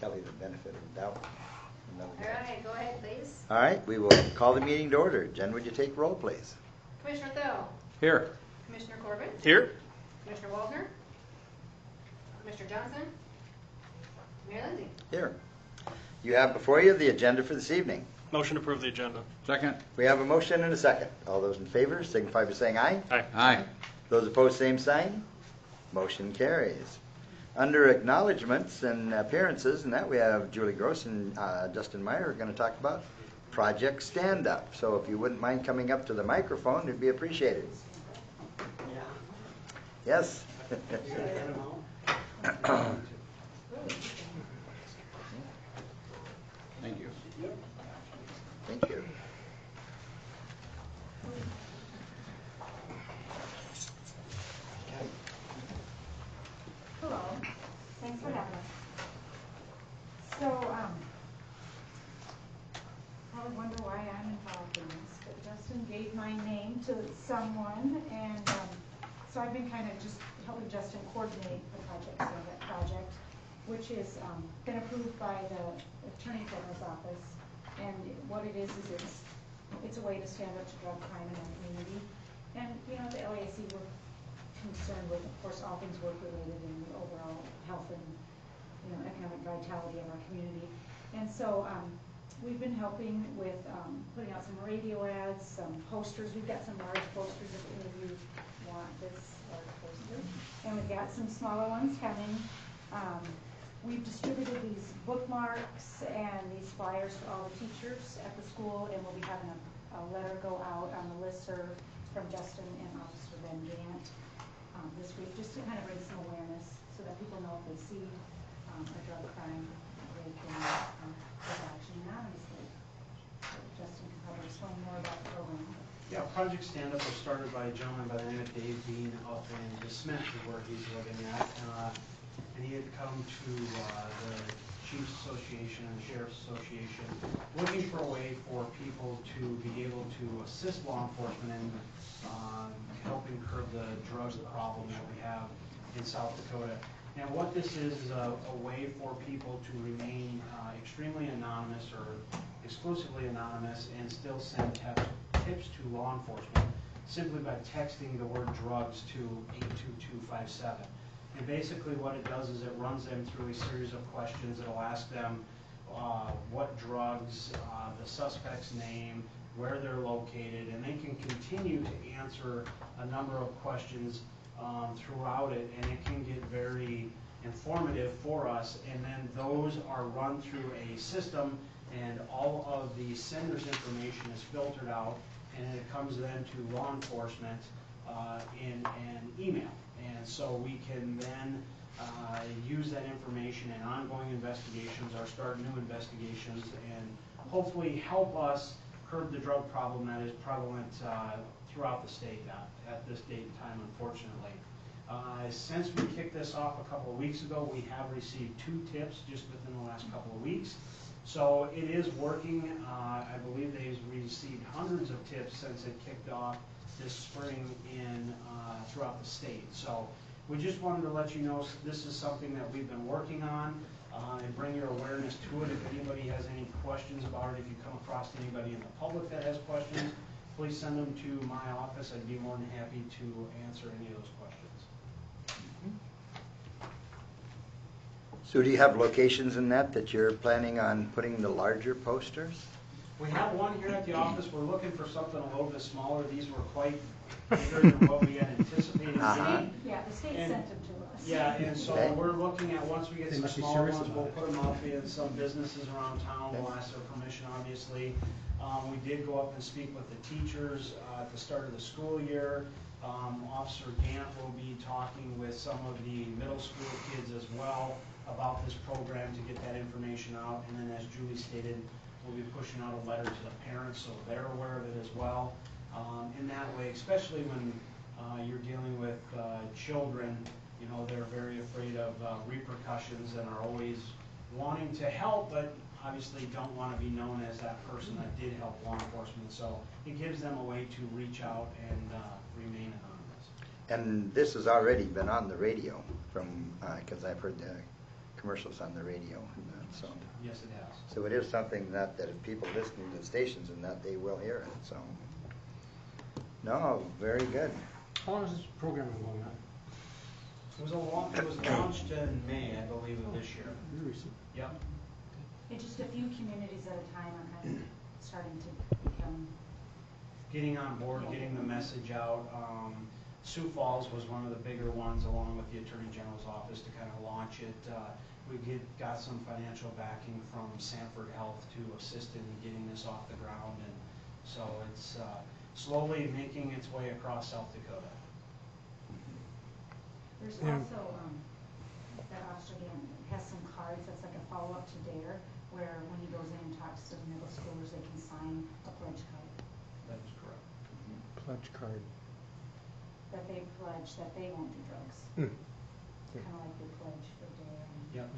Kelly the benefit of the doubt. All right, go ahead, please. All right, we will call the meeting to order. Jen, would you take roll, please? Commissioner Thill. Here. Commissioner Corbin. Here. Commissioner Waldner. Commissioner Johnson. Mayor Lindsay. Here. You have before you the agenda for this evening. Motion to approve the agenda. Second. We have a motion and a second. All those in favor signify by saying aye. Aye. Aye. Those opposed, same sign. Motion carries. Under acknowledgments and appearances, and that we have Julie Gross and Justin Meyer are going to talk about Project Stand Up. So if you wouldn't mind coming up to the microphone, it'd be appreciated. Yes. Thank you. Thank you. Hello, thanks for having us. So, probably wonder why I'm involved in this, but Justin gave my name to someone, and so I've been kind of just helping Justin coordinate the project, so that project, which is been approved by the Attorney General's office, and what it is it's a way to stand up to drug crime in our community, and you know the LAC we're concerned with, of course, all things work related and the overall health and economic vitality of our community. And so we've been helping with putting out some radio ads, some posters. We've got some large posters if any of you want this large poster. And we've got some smaller ones coming. We've distributed these bookmarks and these flyers to all the teachers at the school, and we'll be having a letter go out on the listserv from Justin and Officer Ben Gant this week, just to kind of bring some awareness so that people know if they see a drug crime, they can take action anonymously. So Justin can probably explain more about the program. Yeah, Project Stand Up was started by a gentleman by the name of Dave Bean up in DeSmet, where he's living at. And he had come to the Chiefs Association and the Sheriff's Association looking for a way for people to be able to assist law enforcement in helping curb the drug problem that we have in South Dakota. And what this is a way for people to remain extremely anonymous or exclusively anonymous and still send tips to law enforcement simply by texting the word drugs to 82257. And basically what it does is it runs them through a series of questions. It'll ask them what drugs, the suspect's name, where they're located, and they can continue to answer a number of questions throughout it, and it can get very informative for us. And then those are run through a system, and all of the sender's information is filtered out, and it comes then to law enforcement in an email. And so we can then use that information in ongoing investigations or start new investigations and hopefully help us curb the drug problem that is prevalent throughout the state at this date and time, unfortunately. Since we kicked this off a couple of weeks ago, we have received 2 tips just within the last couple of weeks. So it is working. I believe they've received hundreds of tips since it kicked off this spring throughout the state. So we just wanted to let you know this is something that we've been working on and bring your awareness to it. If anybody has any questions about it, if you come across anybody in the public that has questions, please send them to my office. I'd be more than happy to answer any of those questions. So do you have locations in that you're planning on putting the larger posters? We have one here at the office. We're looking for something a little bit smaller. These were quite bigger than what we had anticipated. Yeah, the state sent them to us. Yeah, and so we're looking at, once we get some smaller ones, we'll put them up in some businesses around town. We'll ask their permission, obviously. We did go up and speak with the teachers at the start of the school year. Officer Gant will be talking with some of the middle school kids as well about this program to get that information out. And then, as Julie stated, we'll be pushing out a letter to the parents so they're aware of it as well. In that way, especially when you're dealing with children, you know, they're very afraid of repercussions and are always wanting to help, but obviously don't want to be known as that person that did help law enforcement. So it gives them a way to reach out and remain anonymous. And this has already been on the radio from, because I've heard the commercials on the radio and that, so. Yes, it has. So it is something that if people listen to the stations and that, they will hear it, so. No, very good. How long has this program been going on? It was launched in May, I believe, of this year. Very recent. Yep. In just a few communities at a time are kind of starting to become, Getting on board, getting the message out. Sioux Falls was one of the bigger ones, along with the Attorney General's office, to kind of launch it. We got some financial backing from Sanford Health to assist in getting this off the ground, and so it's slowly making its way across South Dakota. there's Yeah. also, that Ostergan has some cards, that's like a follow-up to DARE, where when he goes in and talks to the middle schoolers, they can sign a pledge card, That is correct. Pledge card. that they pledge that they won't do drugs. Hmm. Kind of like they pledge for DARE and Yep.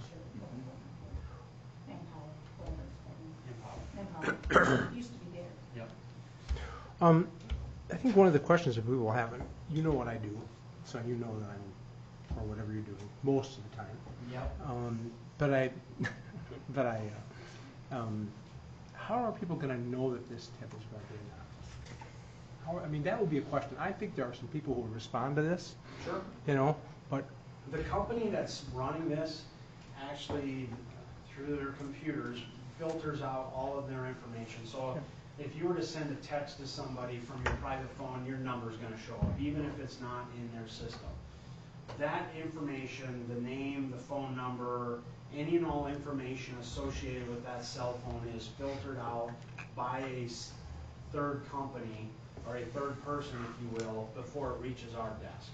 Empower, whatever it's called. Empower. Empower. Used to be DARE. Yep. I think one of the questions that we will have, and you know what I do, so you know that I'm, or whatever you're doing, most of the time. Yep. How are people going to know that this tip is going to be enough? I mean, that would be a question. I think there are some people who would respond to this, Sure. you know, but The company that's running this actually, through their computers, filters out all of their information. So if you were to send a text to somebody from your private phone, your number's gonna show up, even if it's not in their system. That information, the name, the phone number, any and all information associated with that cell phone is filtered out by a third company, or a third person, if you will, before it reaches our desk.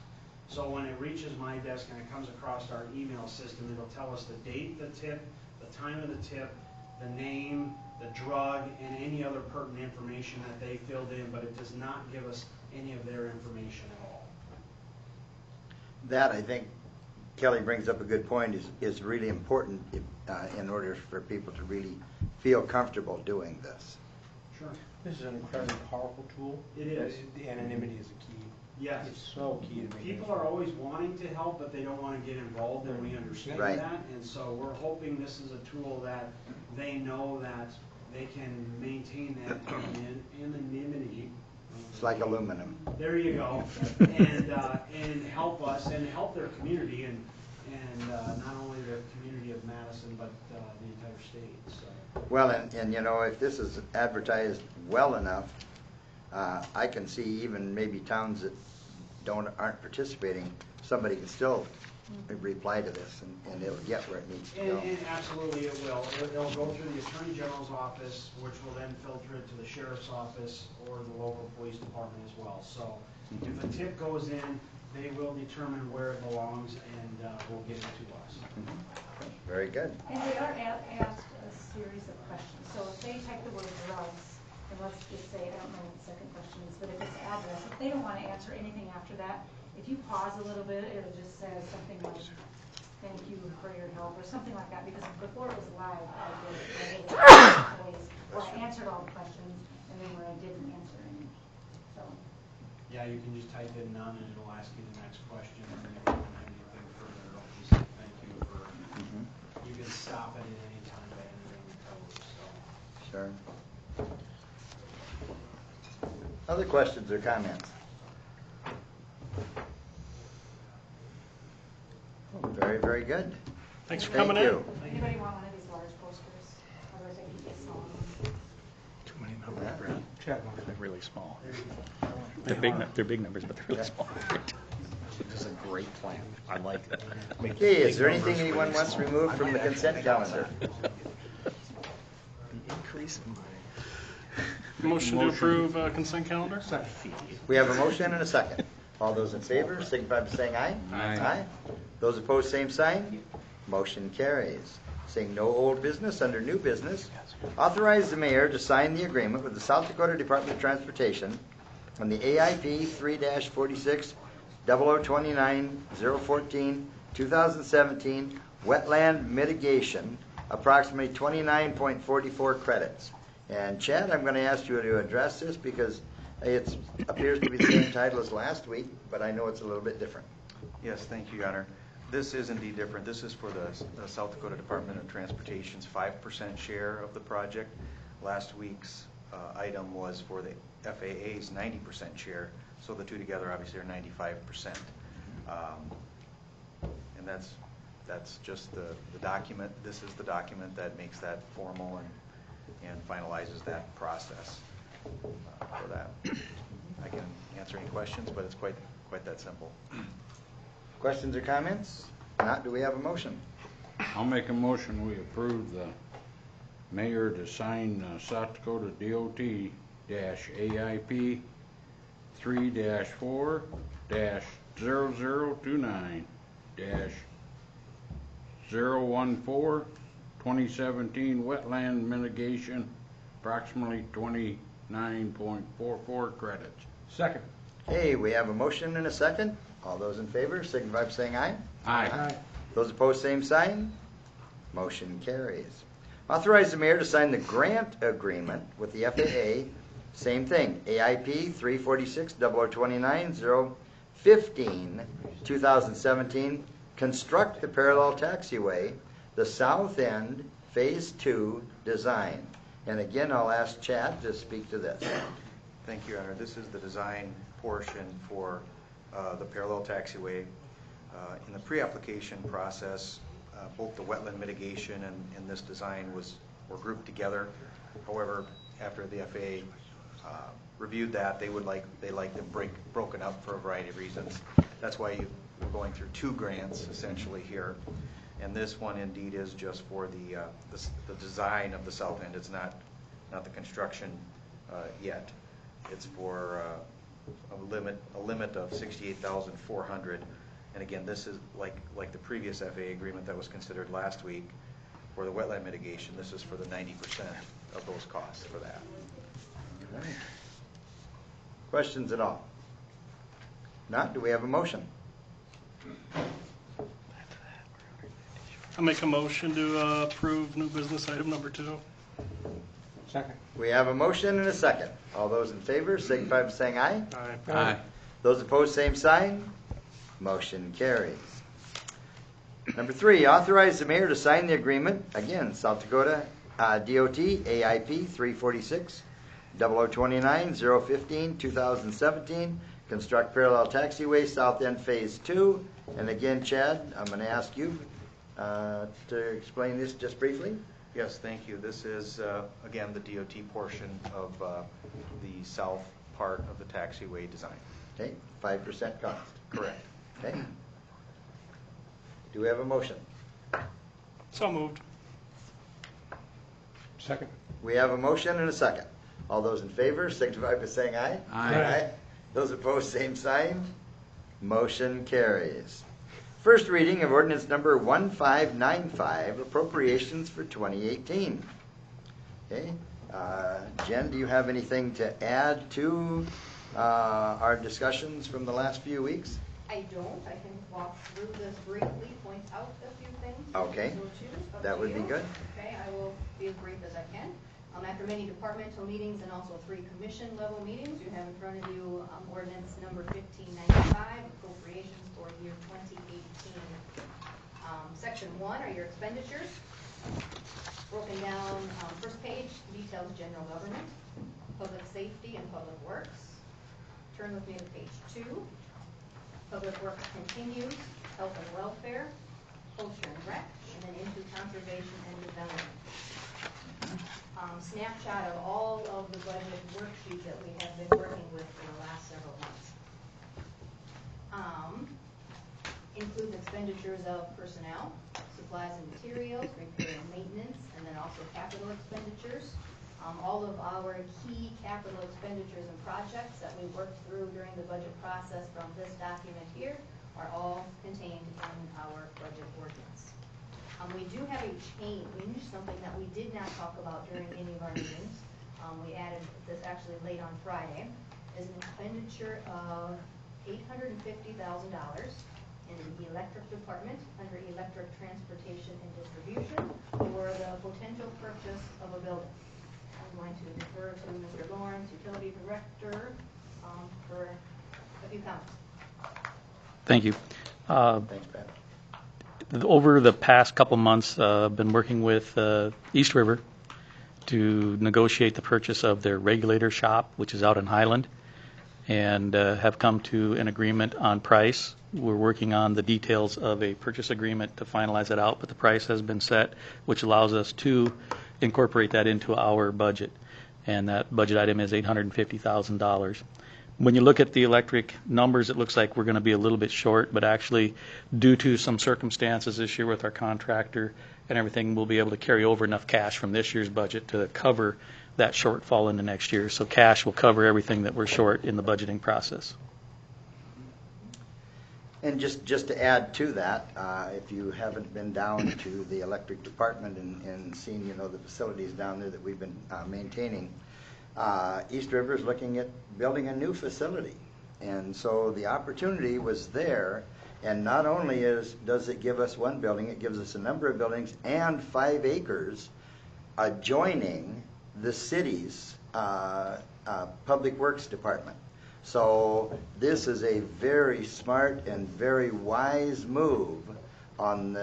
So when it reaches my desk and it comes across our email system, it'll tell us the date of the tip, the time of the tip, the name, the drug, and any other pertinent information that they filled in, but it does not give us any of their information at all. That, I think, Kelly brings up a good point, is really important in order for people to really feel comfortable doing this. Sure. this is an incredibly powerful tool. It is. The anonymity is a key. Yes. It's so key to making People are always wanting to help, but they don't want to get involved, and we understand Right. that. And so we're hoping this is a tool that they know that they can maintain that anonymity. It's like aluminum. There you go. And help us and help their community and not only the community of Madison, but the entire state. So. Well, and you know, if this is advertised well enough, I can see even maybe towns that aren't participating, somebody can still reply to this and it'll get where it needs to go. And absolutely it will. It'll go through the Attorney General's office, which will then filter it to the Sheriff's office or the local police department as well. So if a tip goes in, they will determine where it belongs and will get it to us. Very good. And they are asked a series of questions. So if they type the word drugs, and let's just say, I don't know what the second question is, but if it's address, if they don't want to answer anything after that, if you pause a little bit, it'll just say something like, thank you for your help, or something like that, because before it was live, I did where I answered all the questions, and then where I didn't answer any. So, Yeah, you can just type in none and it'll ask you the next question, and if you don't have anything further, it'll just say thank you for, you can stop it at any time by entering the code, so. Sure. Other questions or comments? Very, very good. Thanks for Thank coming in. you. anybody want one of these large posters? Otherwise I can get small ones. Too many numbers, Brad. Chad wants They're really small. They They're big numbers, but they're really small. This is a great plan. I like it. Make Okay, is big there anything numbers anyone really wants small. removed from the consent calendar? The increase in my Motion to approve consent calendar? We have a motion and a second. All those in favor, signify by saying aye. Aye. Those opposed, same sign. Motion carries. Saying no old business, under new business, authorize the mayor to sign the agreement with the South Dakota Department of Transportation on the AIP 3-46-0029-014 2017 wetland mitigation, approximately 29.44 credits. And Chad, I'm going to ask you to address this because it appears to be the same title as last week, but I know it's a little bit different. Yes, thank you, Gunner. This is indeed different. This is for the South Dakota Department of Transportation's 5% share of the project. Last week's item was for the FAA's 90% share, so the two together obviously are 95%. And that's just the document. This is the document that makes that formal and finalizes that process for that. I can answer any questions, but it's quite that simple. Questions or comments? Not, do we have a motion? I'll make a motion, we approve the mayor to sign South Dakota DOT-AIP 3-4-0029-014 2017 wetland mitigation, approximately 29.44 credits. Second. Okay, we have a motion and a second. All those in favor signify by saying aye. Aye. Those opposed, same sign. Motion carries. Authorize the mayor to sign the grant agreement with the FAA. Same thing, AIP 346-0029-015 2017. Construct the parallel taxiway, the south end, phase 2 design. And again, I'll ask Chad to speak to this. Thank you, Your Honor. This is the design portion for the parallel taxiway. In the pre-application process, both the wetland mitigation and this design were grouped together. However, after the FAA reviewed that, they like them broken up for a variety of reasons. That's why we're going through two grants essentially here. And this one indeed is just for the design of the south end. It's not the construction yet. It's for a limit of $68,400. And again, this is like the previous FAA agreement that was considered last week for the wetland mitigation. This is for the 90% of those costs for that. Okay. Questions at all? Not, do we have a motion? I'll make a motion to approve new business item number 2. Second. We have a motion and a second. All those in favor signify by saying aye. Aye. Those opposed, same sign. Motion carries. Number 3, authorize the mayor to sign the agreement. Again, South Dakota DOT AIP 346-0029-015 2017. Construct parallel taxiway, south end phase 2. And again, Chad, I'm going to ask you to explain this just briefly. Yes, thank you. This is, again, the DOT portion of the south part of the taxiway design. Okay, 5% cost. Correct. Okay. Do we have a motion? So moved. Second. We have a motion and a second. All those in favor signify by saying aye. Aye. Those opposed, same sign. Motion carries. First reading of ordinance number 1595, appropriations for 2018. Okay. Jen, do you have anything to add to our discussions from the last few weeks? I don't. I can walk through this briefly, point out a few things. Okay. So choose, up That to would be you. good. Okay, I will be as brief as I can. After many departmental meetings and also 3 commission level meetings, you have in front of you ordinance number 1595, appropriations for year 2018. Section 1 are your expenditures. Broken down, first page details general government, public safety and public works. Turn with me to page 2. Public works continues, health and welfare, culture and rec, and then into conservation and development. Snapshot of all of the budget worksheet that we have been working with for the last several months. Includes expenditures of personnel, supplies and materials, repair and maintenance, and then also capital expenditures. All of our key capital expenditures and projects that we worked through during the budget process from this document here are all contained in our budget ordinance. We do have a change, something that we did not talk about during any of our meetings. We added this actually late on Friday, is an expenditure of $850,000 in the electric department under electric transportation and distribution for the potential purchase of a building. I'm going to defer to Mr. Lawrence, Utility Director, for a few comments. Thank you. Thanks, Pat. Over the past couple months, I've been working with East River to negotiate the purchase of their regulator shop, which is out in Highland, and have come to an agreement on price. We're working on the details of a purchase agreement to finalize it out, but the price has been set, which allows us to incorporate that into our budget. And that budget item is $850,000. When you look at the electric numbers, it looks like we're going to be a little bit short, but actually, due to some circumstances this year with our contractor and everything, we'll be able to carry over enough cash from this year's budget to cover that shortfall into next year. So cash will cover everything that we're short in the budgeting process. And just to add to that, if you haven't been down to the electric department and seen, the facilities down there that we've been maintaining, East River is looking at building a new facility. And so the opportunity was there, and not only does it give us one building, it gives us a number of buildings and 5 acres adjoining the city's public works department. So this is a very smart and very wise move on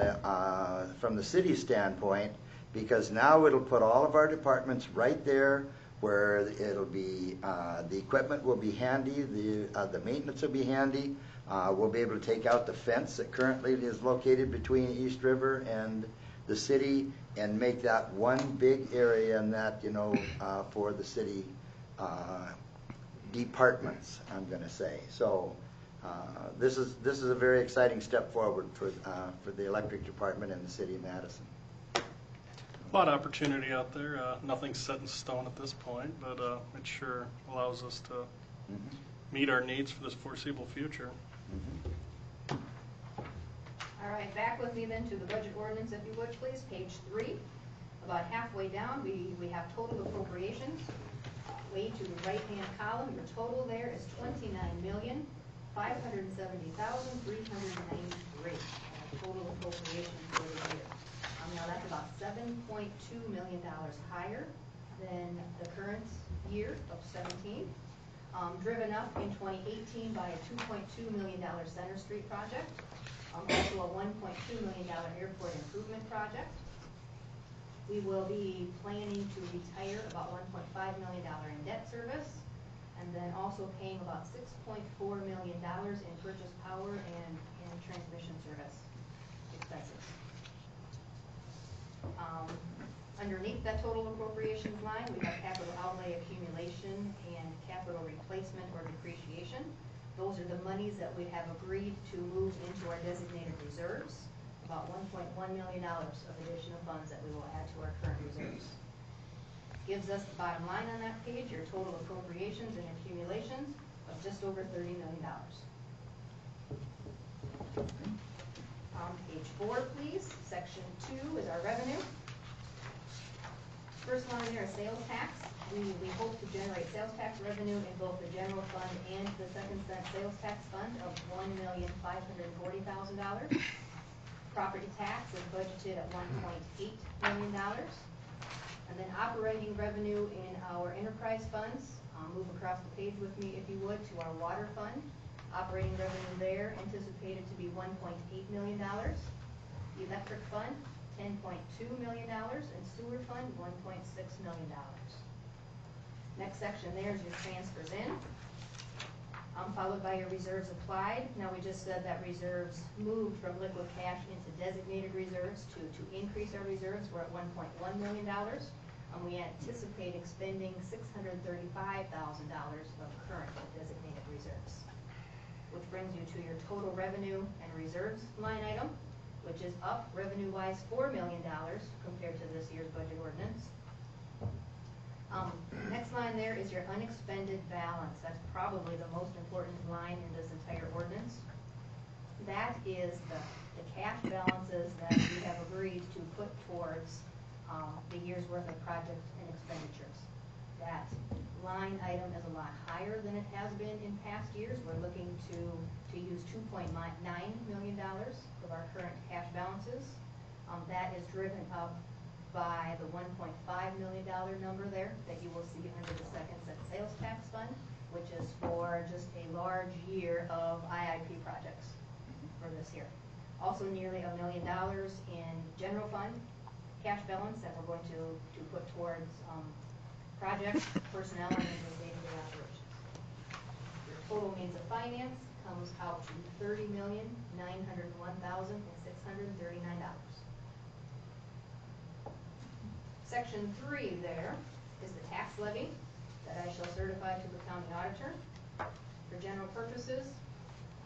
from the city standpoint, because now it'll put all of our departments right there where it'll be, the equipment will be handy, the maintenance will be handy. We'll be able to take out the fence that currently is located between East River and the city and make that one big area in that, for the city departments, I'm going to say. So this is a very exciting step forward for the electric department and the city of Madison. A lot of opportunity out there. Nothing's set in stone at this point, but it sure allows us to meet our needs for this foreseeable future. All right, back with me then to the budget ordinance, if you would, please. Page 3. About halfway down, we have total appropriations. Way to the right-hand column, your total there is $29,570,393. Total appropriation for the year. Now that's about $7.2 million higher than the current year of 17. Driven up in 2018 by a $2.2 million Center Street project, also a $1.2 million airport improvement project. We will be planning to retire about $1.5 million in debt service, and then also paying about $6.4 million in purchase power and transmission service expenses. Underneath that total appropriations line, we have capital outlay accumulation and capital replacement or depreciation. Those are the monies that we have agreed to move into our designated reserves, about $1.1 million of additional funds that we will add to our current reserves. Gives us the bottom line on that page, your total appropriations and accumulations of just over $30 million. Page 4, please. Section 2 is our revenue. First line there is sales tax. We hope to generate sales tax revenue in both the general fund and the second sales tax fund of $1,540,000. Property tax is budgeted at $1.8 million. And then operating revenue in our enterprise funds. Move across the page with me, if you would, to our water fund. Operating revenue there anticipated to be $1.8 million. Electric fund, $10.2 million, and sewer fund, $1.6 million. Next section there is your transfers in, followed by your reserves applied. Now we just said that reserves moved from liquid cash into designated reserves to increase our reserves. We're at $1.1 million. We anticipate expending $635,000 of current designated reserves, which brings you to your total revenue and reserves line item, which is up revenue-wise $4 million compared to this year's budget ordinance. Next line there is your unexpended balance. That's probably the most important line in this entire ordinance. That is the cash balances that we have agreed to put towards the year's worth of projects and expenditures. That line item is a lot higher than it has been in past years. We're looking to use $2.9 million of our current cash balances. That is driven up by the $1.5 million number there that you will see under the second sales tax fund, which is for just a large year of IIP projects for this year. Also nearly $1 million in general fund cash balance that we're going to put towards projects, personnel, and the day-to-day operations. Your total means of finance comes out to $30,901,639. Section 3 there is the tax levy that I shall certify to the county auditor. For general purposes,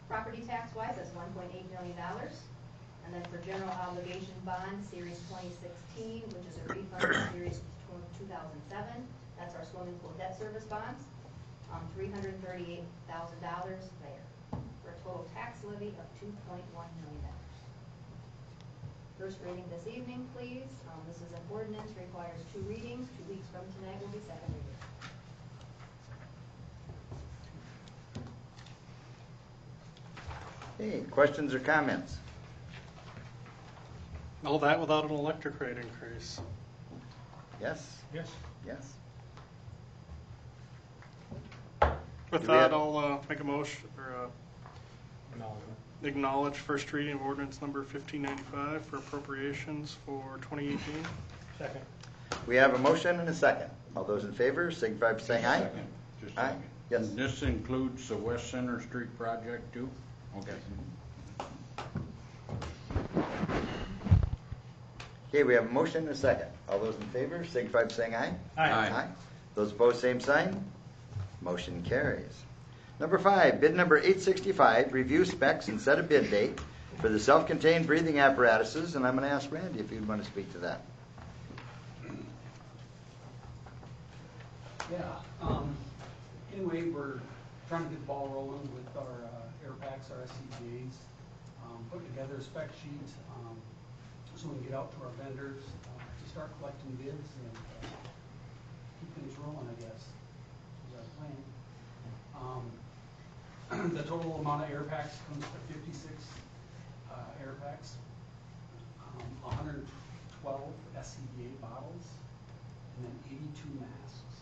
property tax-wise, that's $1.8 million. And then for general obligation bond, Series 2016, which is a refund of Series 2007, that's our swimming pool debt service bonds, $338,000 there, for a total tax levy of $2.1 million. First reading this evening, please. This is an ordinance, requires 2 readings. 2 weeks from tonight will be second reading. Okay, questions or comments? All that without an electric rate increase. Yes? Yes. Yes. With Do we that, have- I'll make a motion, or acknowledge first reading of ordinance number 1595 for appropriations for 2018. Second. We have a motion and a second. All those in favor, signify by saying aye. Second. Just a Aye. second. Yes. This includes the West Center Street project too? Okay. Okay, we have a motion and a second. All those in favor, signify by saying aye. Aye. Those opposed, same sign. Motion carries. Number 5, bid number 865, review specs and set a bid date for the self-contained breathing apparatuses, and I'm going to ask Randy if you'd want to speak to that. Yeah, anyway, we're trying to get the ball rolling with our air packs, our SCBA's, putting together a spec sheet, so we can get out to our vendors, to start collecting bids and keep things rolling, I guess, is our plan. The total amount of air packs comes to 56 air packs, 112 SCBA bottles, and then 82 masks.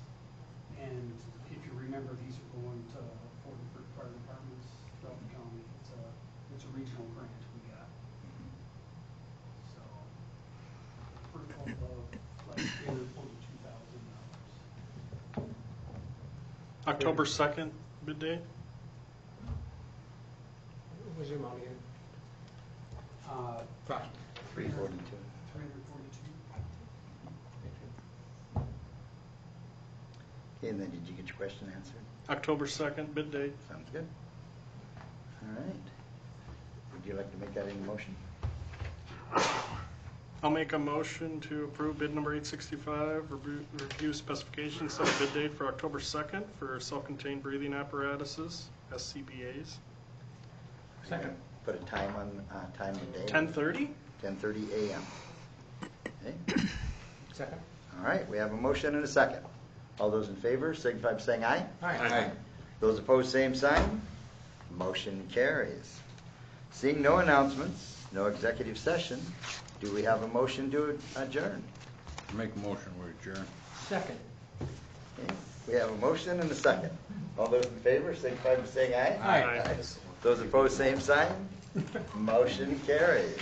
And if you remember, these are going to 4 different fire departments throughout the county. It's a regional grant we got. So, for a total of like $342,000. October 2nd, bid date. What was your amount again? Approximately. 342. 342. Okay, and then did you get your question answered? October 2nd, bid date. Sounds good. All right. Would you like to make that in motion? I'll make a motion to approve bid number 865, review specifications, set a bid date for October 2nd for self-contained breathing apparatuses, SCBA's. Second. Put a time on, time of day. 10:30? 10:30 a.m. Okay. Second. All right, we have a motion and a second. All those in favor, signify by saying aye. Aye. Those opposed, same sign. Motion carries. Seeing no announcements, no executive session, do we have a motion to adjourn? Make a motion, we adjourn. Second. Okay. We have a motion and a second. All those in favor, signify by saying aye. Aye. Those opposed, same sign. Motion carries.